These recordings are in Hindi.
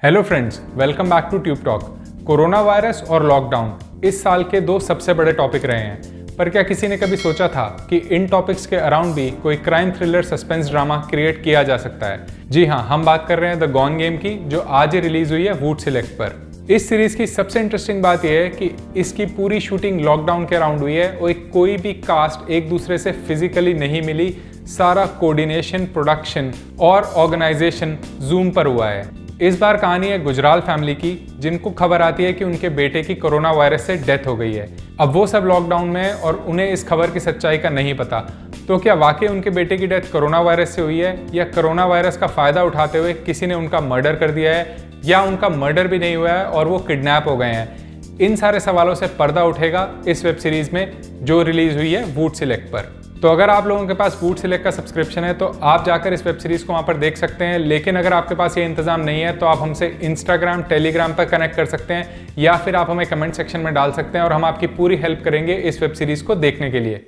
Hello friends, welcome back to Tube Talk. Corona virus और लॉकडाउन इस साल के दो सबसे बड़े टॉपिक रहे हैं, पर क्या किसी ने कभी सोचा था कि इन टॉपिक्स के अराउंड भी कोई crime thriller suspense drama create किया जा सकता है। जी हाँ, हम बात कर रहे हैं द गॉन गेम की, जो आज ही रिलीज हुई है वूट सिलेक्ट पर। इस सीरीज की सबसे इंटरेस्टिंग बात यह है कि इसकी पूरी शूटिंग लॉकडाउन के अराउंड हुई है और कोई भी कास्ट एक दूसरे से फिजिकली नहीं मिली। सारा कोऑर्डिनेशन, प्रोडक्शन और ऑर्गेनाइजेशन जूम पर हुआ है। इस बार कहानी है गुजराल फैमिली की, जिनको खबर आती है कि उनके बेटे की कोरोना वायरस से डेथ हो गई है। अब वो सब लॉकडाउन में हैं और उन्हें इस खबर की सच्चाई का नहीं पता। तो क्या वाकई उनके बेटे की डेथ कोरोना वायरस से हुई है, या कोरोना वायरस का फायदा उठाते हुए किसी ने उनका मर्डर कर दिया है, या उनका मर्डर भी नहीं हुआ है और वो किडनैप हो गए हैं? इन सारे सवालों से पर्दा उठेगा इस वेब सीरीज में जो रिलीज हुई है वूट सिलेक्ट पर। तो अगर आप लोगों के पास वूट सिलेक्ट का सब्सक्रिप्शन है तो आप जाकर इस वेब सीरीज को वहां पर देख सकते हैं। लेकिन अगर आपके पास ये इंतजाम नहीं है तो आप हमसे इंस्टाग्राम, टेलीग्राम पर कनेक्ट कर सकते हैं, या फिर आप हमें कमेंट सेक्शन में डाल सकते हैं और हम आपकी पूरी हेल्प करेंगे इस वेब सीरीज को देखने के लिए।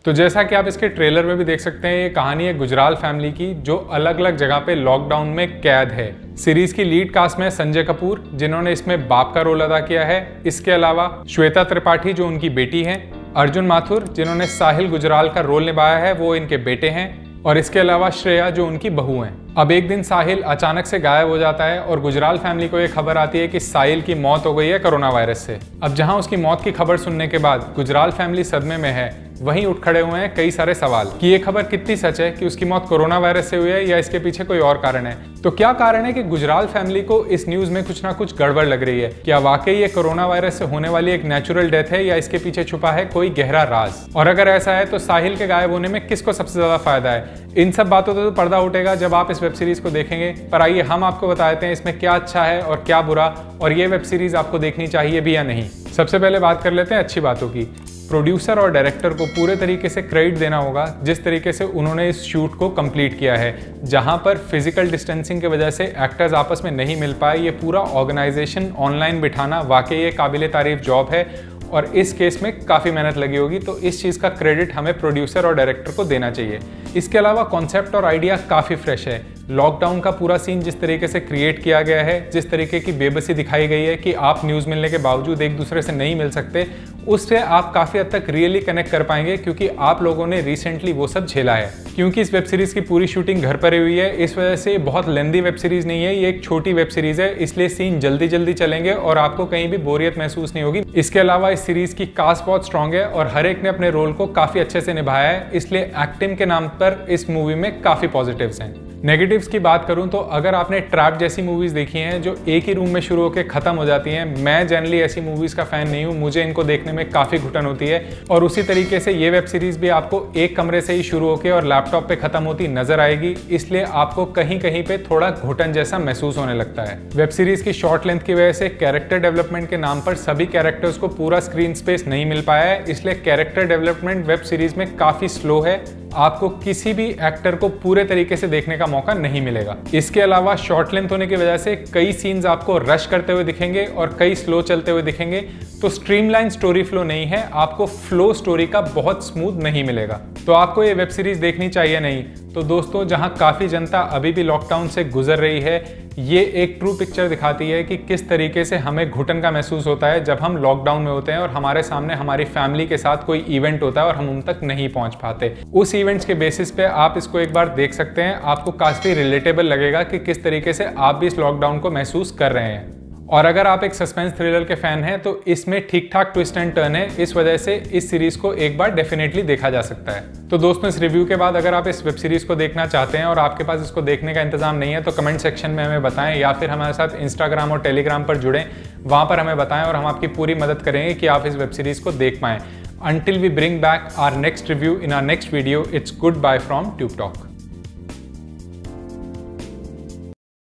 तो जैसा कि आप इसके ट्रेलर में भी देख सकते हैं, ये कहानी है गुजराल फैमिली की, जो अलग अलग जगह पे लॉकडाउन में कैद है। सीरीज की लीड कास्ट में संजय कपूर, जिन्होंने इसमें बाप का रोल अदा किया है। इसके अलावा श्वेता त्रिपाठी, जो उनकी बेटी हैं, अर्जुन माथुर, जिन्होंने साहिल गुजराल का रोल निभाया है, वो इनके बेटे हैं, और इसके अलावा श्रेया, जो उनकी बहू हैं। अब एक दिन साहिल अचानक से गायब हो जाता है और गुजराल फैमिली को ये खबर आती है कि साहिल की मौत हो गई है कोरोना वायरस से। अब जहां उसकी मौत की खबर सुनने के बाद गुजराल फैमिली सदमे में है, वहीं उठ खड़े हुए हैं कई सारे सवाल कि ये खबर कितनी सच है कि उसकी मौत कोरोना वायरस से हुई है, या इसके पीछे कोई और कारण है। तो क्या कारण है कि गुजराल फैमिली को इस न्यूज में कुछ ना कुछ गड़बड़ लग रही है? क्या वाकई ये कोरोना वायरस से होने वाली एक नेचुरल डेथ है, या इसके पीछे छुपा है कोई गहरा राज? और अगर ऐसा है तो साहिल के गायब होने में किसको सबसे ज्यादा फायदा है? इन सब बातों से तो पर्दा उठेगा जब आप इस वेब सीरीज को देखेंगे। पर आइए हम आपको बता देते हैं इसमें क्या अच्छा है और क्या बुरा, और ये वेब सीरीज आपको देखनी चाहिए भी या नहीं। सबसे पहले बात कर लेते हैं अच्छी बातों की। प्रोड्यूसर और डायरेक्टर को पूरे तरीके से क्रेडिट देना होगा जिस तरीके से उन्होंने इस शूट को कंप्लीट किया है। जहां पर फिजिकल डिस्टेंसिंग की वजह से एक्टर्स आपस में नहीं मिल पाए, ये पूरा ऑर्गेनाइजेशन ऑनलाइन बिठाना वाकई ये काबिले तारीफ जॉब है, और इस केस में काफ़ी मेहनत लगी होगी। तो इस चीज़ का क्रेडिट हमें प्रोड्यूसर और डायरेक्टर को देना चाहिए। इसके अलावा कॉन्सेप्ट और आइडिया काफ़ी फ्रेश है। लॉकडाउन का पूरा सीन जिस तरीके से क्रिएट किया गया है, जिस तरीके की बेबसी दिखाई गई है कि आप न्यूज़ मिलने के बावजूद एक दूसरे से नहीं मिल सकते, उससे आप काफ़ी हद तक रियली कनेक्ट कर पाएंगे, क्योंकि आप लोगों ने रिसेंटली वो सब झेला है। क्योंकि इस वेब सीरीज़ की पूरी शूटिंग घर पर ही हुई है, इस वजह से बहुत लेंदी वेब सीरीज़ नहीं है, ये एक छोटी वेब सीरीज़ है, इसलिए सीन जल्दी जल्दी चलेंगे और आपको कहीं भी बोरियत महसूस नहीं होगी। इसके अलावा इस सीरीज़ की कास्ट बहुत स्ट्रॉन्ग है और हर एक ने अपने रोल को काफ़ी अच्छे से निभाया है, इसलिए एक्टिंग के नाम पर इस मूवी में काफ़ी पॉजिटिव्स हैं। नेगेटिव्स की बात करूं तो अगर आपने ट्रैप जैसी मूवीज देखी हैं जो एक ही रूम में शुरू होकर खत्म हो जाती हैं, मैं जनरली ऐसी मूवीज का फैन नहीं हूं, मुझे इनको देखने में काफी घुटन होती है। और उसी तरीके से ये वेब सीरीज भी आपको एक कमरे से ही शुरू होकर और लैपटॉप पे खत्म होती नजर आएगी, इसलिए आपको कहीं कहीं पे थोड़ा घुटन जैसा महसूस होने लगता है। वेब सीरीज की शॉर्ट लेंथ की वजह से कैरेक्टर डेवलपमेंट के नाम पर सभी कैरेक्टर्स को पूरा स्क्रीन स्पेस नहीं मिल पाया है, इसलिए कैरेक्टर डेवलपमेंट वेब सीरीज में काफी स्लो है। आपको किसी भी एक्टर को पूरे तरीके से देखने का मौका नहीं मिलेगा। इसके अलावा शॉर्ट लेंथ होने की वजह से कई सीन्स आपको रश करते हुए दिखेंगे और कई स्लो चलते हुए दिखेंगे, तो स्ट्रीमलाइन स्टोरी फ्लो नहीं है, आपको फ्लो स्टोरी का बहुत स्मूथ नहीं मिलेगा। तो आपको ये वेब सीरीज देखनी चाहिए नहीं? तो दोस्तों, जहां काफी जनता अभी भी लॉकडाउन से गुजर रही है, ये एक ट्रू पिक्चर दिखाती है कि किस तरीके से हमें घुटन का महसूस होता है जब हम लॉकडाउन में होते हैं और हमारे सामने हमारी फैमिली के साथ कोई इवेंट होता है और हम उन तक नहीं पहुंच पाते। उस इवेंट्स के बेसिस पे आप इसको एक बार देख सकते हैं, आपको काफी रिलेटेबल लगेगा कि किस तरीके से आप भी इस लॉकडाउन को महसूस कर रहे हैं। और अगर आप एक सस्पेंस थ्रिलर के फैन हैं तो इसमें ठीक ठाक ट्विस्ट एंड टर्न है, इस वजह से इस सीरीज को एक बार डेफिनेटली देखा जा सकता है। तो दोस्तों, इस रिव्यू के बाद अगर आप इस वेब सीरीज को देखना चाहते हैं और आपके पास इसको देखने का इंतजाम नहीं है तो कमेंट सेक्शन में हमें बताएं, या फिर हमारे साथ इंस्टाग्राम और टेलीग्राम पर जुड़ें, वहां पर हमें बताएं और हम आपकी पूरी मदद करेंगे कि आप इस वेब सीरीज को देख पाएं। Until we bring back our next review in our next video, it's goodbye from Tube Talk.